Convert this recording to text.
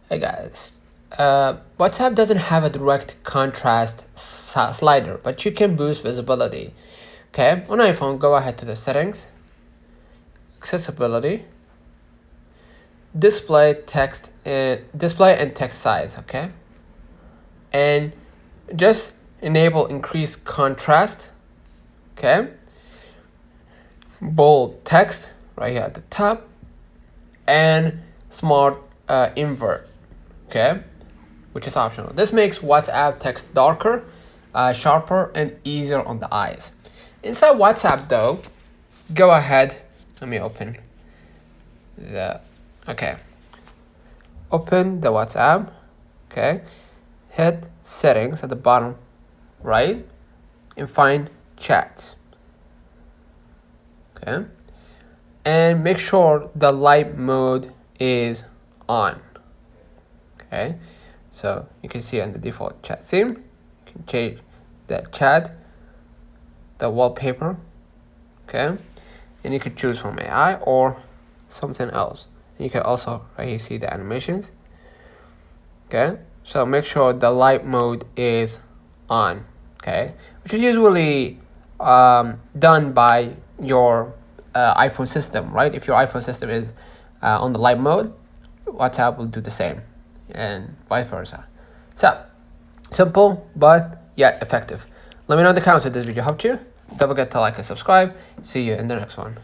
Hey guys, WhatsApp doesn't have a direct contrast slider, but you can boost visibility. Okay, on iPhone, go ahead to the settings, accessibility, display and text size. Okay, and just enable increased contrast. Okay, bold text right here at the top, and smart invert. Okay, which is optional. This makes WhatsApp text darker, sharper, and easier on the eyes. Inside WhatsApp though, go ahead, let me open okay. Open the WhatsApp, okay. Hit settings at the bottom right and find chat, okay. And make sure the light mode is on. Okay, so you can see on the default chat theme, you can change the chat, the wallpaper, okay, and you could choose from AI or something else. And you can also right here see the animations. Okay, so make sure the light mode is on. Okay, which is usually done by your iPhone system, right? If your iPhone system is on the light mode, WhatsApp will do the same, and vice versa. So simple but yet effective. Let me know in the comments if this video helped you. Don't forget to like and subscribe. See you in the next one.